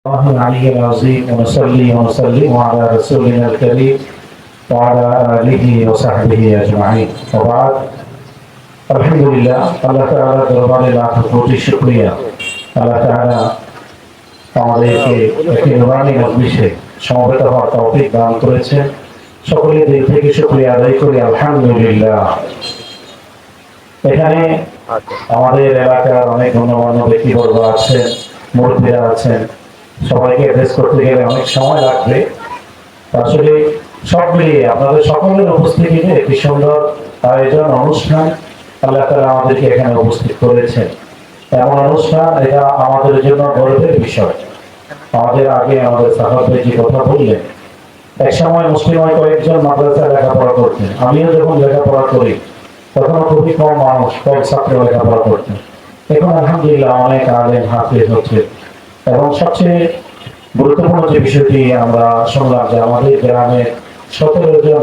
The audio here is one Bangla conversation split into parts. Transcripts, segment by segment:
الله العلي العظيم ونصلي ونسلم على رسولنا الكريم وعلى آله وصحبه أجمعين وبعد الحمد لله আল্লাহ তাআলা দরবারে লাখ কোটি শুকরিয়া আল্লাহ তাআলা আমাদেরকে একটি নুরানি মজলিসে সমবেত হওয়ার তৌফিক দান করেছেন। সকলে দিল থেকে শুকরিয়া আদায় করি আলহামদুলিল্লাহ। এখানে আমাদের এলাকার অনেক গণ্যমান্য ব্যক্তিবর্গ আছেন, মুরব্বীরা আছেন, সবাইকে অ্যাড্রেস করতে গেলে অনেক সময় লাগবে। আসলে সব মিলিয়ে আপনাদের সকলের উপস্থিতিতে একটি সুন্দর আয়োজন অনুষ্ঠান আল্লাহ তাআলা আমাদেরকে এখানে উপস্থিত করেছেন। এমন অনুষ্ঠান এটা আমাদের জন্য গর্বের বিষয়। আমাদের আগে আমাদের সাহাবায়ে যে কথা বললেন, এক সময় মুসলিম কয়েকজন মাদ্রাসায় লেখাপড়া করতেন। আমিও যখন লেখাপড়া করি তখন খুবই কম মানুষ, কম ছাত্র লেখাপড়া করতেন। এখন আলহামদুলিল্লাহ অনেক আলেম হাফেজ হচ্ছে। এবং সবচেয়ে গুরুত্বপূর্ণ যে বিষয়টি আমরা শুনলাম যে আমাদের গ্রামের 17 জন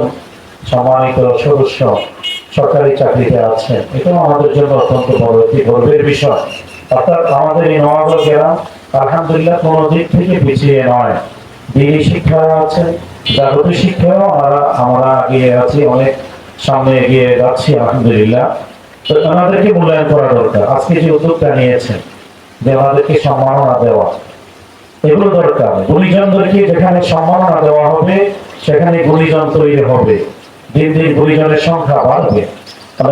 সম্মানিত সদস্য সরকারি চাকরিতে আছেন। এটাও আমাদের জন্য অত্যন্ত বড় একটি গর্বের বিষয়। অর্থাৎ আমাদের এই নওয়াবগঞ্জ গ্রাম আলহামদুলিল্লাহ কোনো দিক থেকে পিছিয়ে নয়। দিনী শিক্ষা আছে, জাগতিক শিক্ষাও আমরা এগিয়ে আছি, অনেক সামনে এগিয়ে যাচ্ছি আলহামদুলিল্লাহ। তো আমাদেরকে মূল্যায়ন করা দরকার। আজকে যে উদ্যোগটা নিয়েছেন যে আমাদেরকে সম্মাননা দেওয়া, এগুলো দরকার। গুণীজনদেরকে যেখানে সম্মাননা দেওয়া হবে সেখানে গুণীজন তৈরি হবে, দিন দিন গুণীজনের সংখ্যা বাড়বে।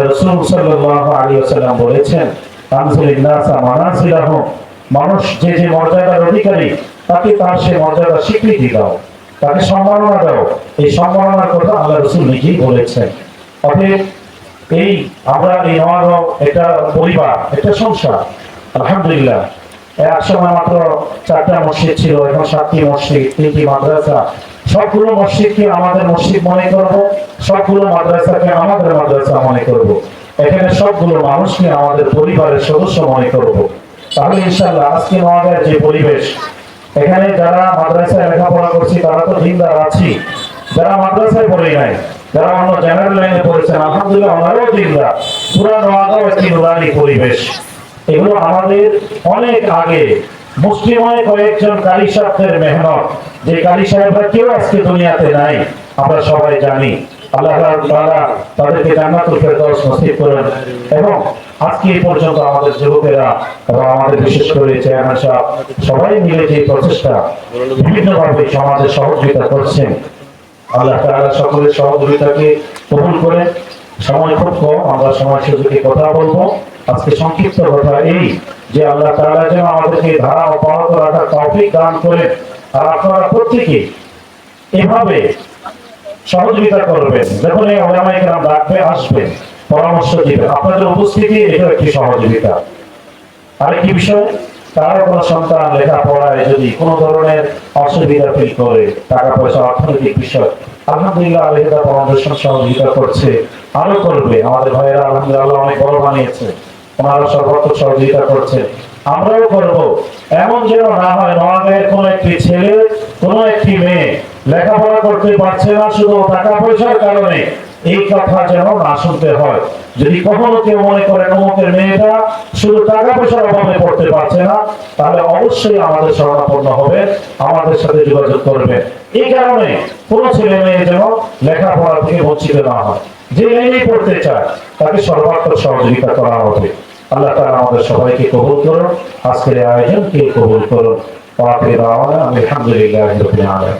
রাসূল সাল্লাল্লাহু আলাইহি ওয়াসাল্লাম বলেছেন, আনজিলিন নাসা মানাজিলাহুম, মানুষ যে যে মর্যাদার অধিকারী তাকে তার সে মর্যাদা স্বীকৃতি দাও, তাকে সম্মাননা দাও। এই সম্মাননার কথা আল্লাহ রাসূল নিজেই বলেছেন। অতএব এই আমরা এই নওয়াবগঞ্জ একটা পরিবার, একটা সংসার। আলহামদুলিল্লাহ এক সময় মাত্র 4টা মসজিদ ছিল, এখন 7টি মসজিদ, 3টি মাদ্রাসা। সবগুলো মসজিদকে আমাদের মসজিদ মনে করব, সবগুলো মাদ্রাসাকে আমাদের মাদ্রাসা মনে করব। এখানে সবগুলো মানুষকে আমাদের পরিবারের সদস্য মনে করব। তাহলে ইনশাআল্লাহ আজকে আমাদের যে পরিবেশ, এখানে যারা মাদ্রাসায় লেখাপড়া করছি তারা তো দিনদার আছি, যারা মাদ্রাসায় পড়ে নাই, যারা অন্য জেনারেল লাইনে পড়েছেন আলহামদুলিল্লাহ ওনারাও দিনদার। পুরা নওয়াবগঞ্জ একটি নুরানি পরিবেশ। এগুলো আমাদের অনেক আগে মুসলিম কয়েকজন কারি সাহেবদের মেহনত, যে কারি সাহেবরা কেউ আজকে দুনিয়াতে নাই, আমরা সবাই জানি। আল্লাহ তাআলা তাদেরকে জান্নাতুল ফেরদাউস নসিব করেন। এবং আজকে এই পর্যন্ত আমাদের যুবকেরা এবং আমাদের বিশেষ করে চেয়ারম্যান সাহেব সবাই মিলে যে প্রচেষ্টা বিভিন্নভাবে সমাজে সহযোগিতা করছেন, আল্লাহ তাআলা সকলের সহযোগিতাকে কবুল করে। সময় খুব কম, আমরা সময় সুযোগে কথা বলবো। আজকে সংক্ষিপ্ত কথা এই যে আল্লাহ তাআলা যেন আমাদেরকে ধারা অব্যাহত রাখার তৌফিক দান করেন। আর আপনারা প্রত্যেকে এভাবে সহযোগিতা করবেন, যখন এই ওলামায়ে কেরাম ডাকবে আসবেন, পরামর্শ দিবেন। আপনাদের উপস্থিতি এটা একটি সহযোগিতা। আরেকটি বিষয়, কারো কোনো সন্তান লেখাপড়ায় যদি কোনো ধরনের অসুবিধা ফিল করে, টাকা পয়সা অর্থনৈতিক বিষয়, আলহামদুলিল্লাহ আলহিদা ফাউন্ডেশন সহযোগিতা করছে, আরো করবে। আমাদের ভাইয়েরা আলহামদুলিল্লাহ অনেক বড় বানিয়েছে, ওনারা সর্বোচ্চ সহযোগিতা করছে, আমরাও করব। এমন যেন না হয় নওয়াবগঞ্জের কোনো একটি ছেলে, কোনো একটি মেয়ে লেখাপড়া করতে পারছে না শুধু টাকা পয়সার কারণে, এই কথা যেন না শুনতে হয়। যদি কখনো কেউ মনে করে অমুকের মেয়েটা শুধু টাকা পয়সার অভাবে পড়তে পারছে না, তাহলে অবশ্যই আমাদের শরণাপন্ন হবে, আমাদের সাথে যোগাযোগ করবে। এই কারণে কোনো ছেলে মেয়ে যেন লেখাপড়া থেকে বঞ্চিত না হয়। যে লাইনেই পড়তে চায় তাকে সর্বাত্মক সহযোগিতা করা হবে। আল্লাহ তাআলা আমাদের সবাইকে কবুল করুন, আজকের আয়োজনকে কবুল করুন। ওয়া আখিরু দাওয়ানা আলহামদুলিল্লাহি রাব্বিল আলামিন।